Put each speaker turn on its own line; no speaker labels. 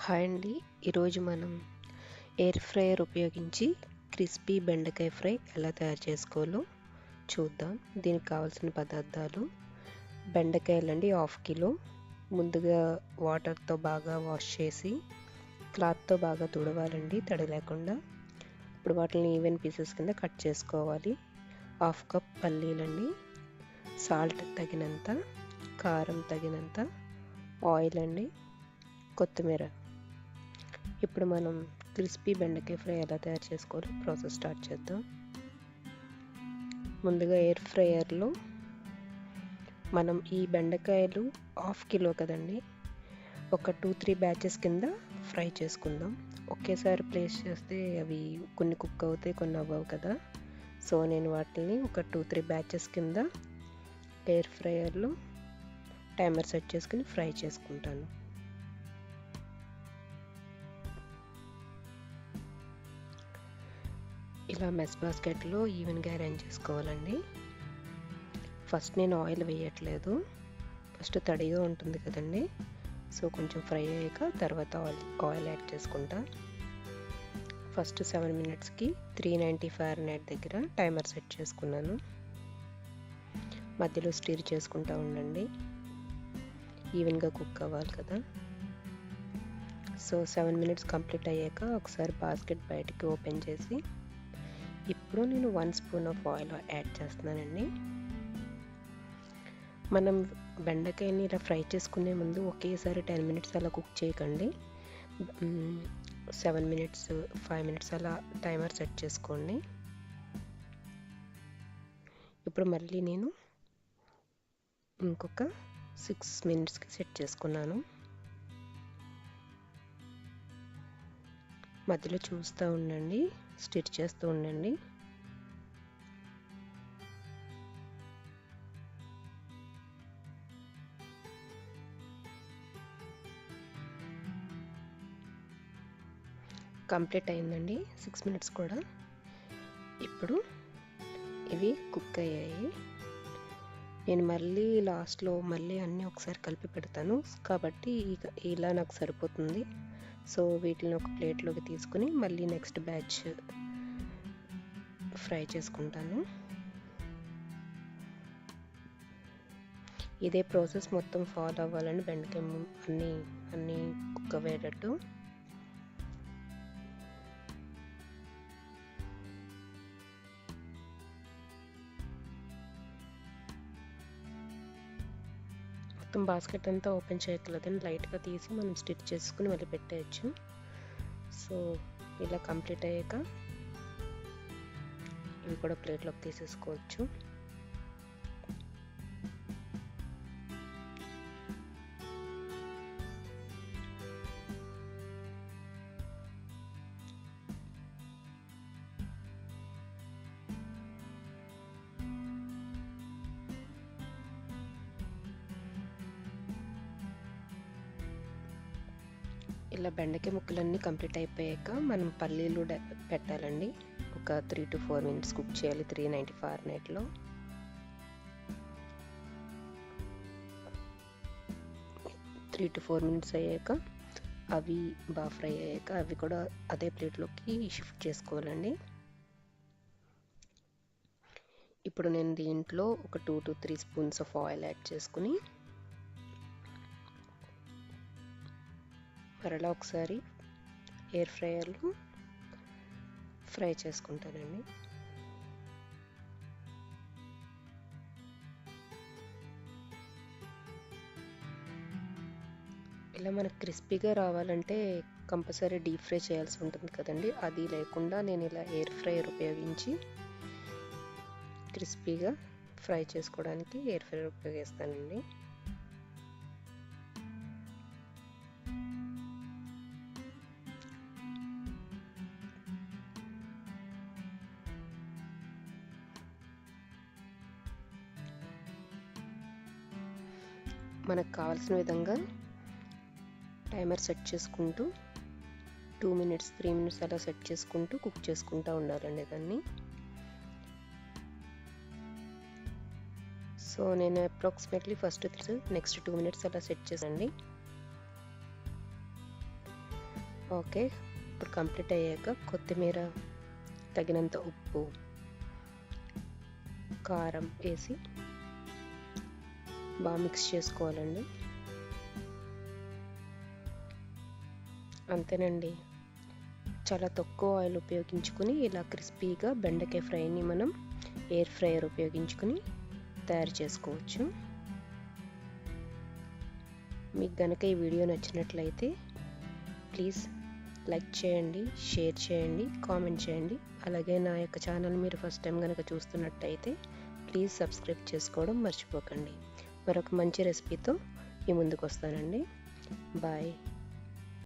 Hi అండి. ఈరోజు మనం ఎయిర్ ఫ్రైయర్ ఉపయోగించి క్రిస్పీ బెండకాయ ఫ్రై ఎలా తయారు చేసుకోవాలో చూద్దాం. దీనికి కావాల్సిన పదార్థాలు: బెండకాయలండి 1/2 కిలో. ముందుగా వాటర్తో బాగా వాష్ చేసి క్లాత్తో బాగా తుడవాలండి, తడి లేకుండా. ఇప్పుడు వాటిని ఈవెన్ పీసెస్ కింద కట్ చేసుకోవాలి. 1/2 కప్ పల్లీలండి, సాల్ట్ తగినంత, కారం తగినంత, ఆయిల్ అండి, కొత్తిమీర. ఇప్పుడు మనం క్రిస్పీ బెండకాయ ఫ్రై ఎలా తయారు చేసుకోవాలో ప్రాసెస్ స్టార్ట్ చేద్దాం. ముందుగా ఎయిర్ ఫ్రైయర్లో మనం ఈ బెండకాయలు 1/2 కిలో కదండి, ఒక 2-3 బ్యాచెస్ కింద ఫ్రై చేసుకుందాం. ఒకేసారి ప్లేస్ చేస్తే అవి కొన్ని కుక్ అవుతాయి, కొన్ని అవ్వవు కదా. సో నేను వాటిని ఒక 2-3 బ్యాచెస్ కింద ఎయిర్ ఫ్రైయర్లో టైమర్ సెట్ చేసుకుని ఫ్రై చేసుకుంటాను. ఇలా మెస్ బాస్కెట్లో ఈవెన్గా అరేంజ్ చేసుకోవాలండి. ఫస్ట్ నేను ఆయిల్ వేయట్లేదు, ఫస్ట్ తడిగా ఉంటుంది కదండి. సో కొంచెం ఫ్రై అయ్యాక తర్వాత ఆయిల్ యాడ్ చేసుకుంటా. ఫస్ట్ 7 మినిట్స్కి 390 ఫారెన్హీట్ దగ్గర టైమర్ సెట్ చేసుకున్నాను. మధ్యలో స్టీర్ చేసుకుంటూ ఉండండి, ఈవెన్గా కుక్ అవ్వాలి కదా. సో 7 మినిట్స్ కంప్లీట్ అయ్యాక ఒకసారి బాస్కెట్ బయటికి ఓపెన్ చేసి ఇప్పుడు నేను 1 స్పూన్ ఆఫ్ ఆయిల్ యాడ్ చేస్తున్నానండి. మనం బెండకాయని ఇలా ఫ్రై చేసుకునే ముందు ఒకేసారి 10 మినిట్స్ అలా కుక్ చేయకండి. 7 మినిట్స్ 5 మినిట్స్ అలా టైమర్ సెట్ చేసుకోండి. ఇప్పుడు మళ్ళీ నేను ఇంకొక 6 మినిట్స్కి సెట్ చేసుకున్నాను. మధ్యలో చూస్తూ ఉండండి, స్టిర్ చేస్తూ ఉండండి. కంప్లీట్ అయిందండి 6 మినిట్స్ కూడా. ఇప్పుడు ఇవి కుక్ అయ్యాయి. నేను మళ్ళీ లాస్ట్లో మళ్ళీ అన్నీ ఒకసారి కలిపి పెడతాను కాబట్టి ఇలా నాకు సరిపోతుంది. సో వీటిని ఒక ప్లేట్లోకి తీసుకుని మళ్ళీ నెక్స్ట్ బ్యాచ్ ఫ్రై చేసుకుంటాను. ఇదే ప్రాసెస్ మొత్తం ఫాలో అవ్వాలని బెండకాయ అన్నీ కుక్ అయ్యేటట్టు. మొత్తం బాస్కెట్ అంతా ఓపెన్ చేయట్లేదని లైట్గా తీసి మనం స్టిచ్ చేసుకుని మళ్ళీ పెట్టేయచ్చు. సో ఇలా కంప్లీట్ అయ్యాక ఇవి కూడా ప్లేట్లోకి తీసేసుకోవచ్చు. ఇలా బెండకాయ ముక్కలన్నీ కంప్లీట్ అయిపోయాక మనం పల్లీలు పెట్టాలండి. ఒక 3-4 మినిట్స్ కుక్ చేయాలి 390 ఫారెన్హీట్లో. త్రీ టు 4 మినిట్స్ అయ్యాక అవి బాగా ఫ్రై అయ్యాక అవి కూడా అదే ప్లేట్లోకి షిఫ్ట్ చేసుకోవాలండి. ఇప్పుడు నేను దీంట్లో ఒక 2-3 స్పూన్స్ ఆఫ్ ఆయిల్ యాడ్ చేసుకుని మరలా ఒకసారి ఎయిర్ ఫ్రైయర్లో ఫ్రై చేసుకుంటానండి. ఇలా మనకు క్రిస్పీగా రావాలంటే కంపల్సరీ డీప్ ఫ్రై చేయాల్సి ఉంటుంది కదండి. అది లేకుండా నేను ఇలా ఎయిర్ ఫ్రైయర్ ఉపయోగించి క్రిస్పీగా ఫ్రై చేసుకోవడానికి ఎయిర్ ఫ్రైయర్ ఉపయోగిస్తానండి. మనకు కావాల్సిన విధంగా టైమర్ సెట్ చేసుకుంటూ 2 మినిట్స్ 3 మినిట్స్ అలా సెట్ చేసుకుంటూ కుక్ చేసుకుంటూ ఉండాలండి దాన్ని. సో నేను అప్రాక్సిమేట్లీ ఫస్ట్ నెక్స్ట్ 2 మినిట్స్ అలా సెట్ చేసండి. ఓకే, ఇప్పుడు కంప్లీట్ అయ్యాక కొత్తిమీర, తగినంత ఉప్పు, కారం వేసి బాగా మిక్స్ చేసుకోవాలండి. అంతేనండి, చాలా తక్కువ ఆయిల్ ఉపయోగించుకుని ఇలా క్రిస్పీగా బెండకాయ ఫ్రైని మనం ఎయిర్ ఫ్రైయర్ ఉపయోగించుకుని తయారు చేసుకోవచ్చు. మీకు గనక ఈ వీడియో నచ్చినట్లయితే ప్లీజ్ లైక్ చేయండి, షేర్ చేయండి, కామెంట్ చేయండి. అలాగే నా యొక్క ఛానల్ మీరు ఫస్ట్ టైం కనుక చూస్తున్నట్టయితే ప్లీజ్ సబ్స్క్రైబ్ చేసుకోవడం మర్చిపోకండి. మరొక మంచి రెసిపీతో మీ ముందుకు వస్తానండి. బాయ్.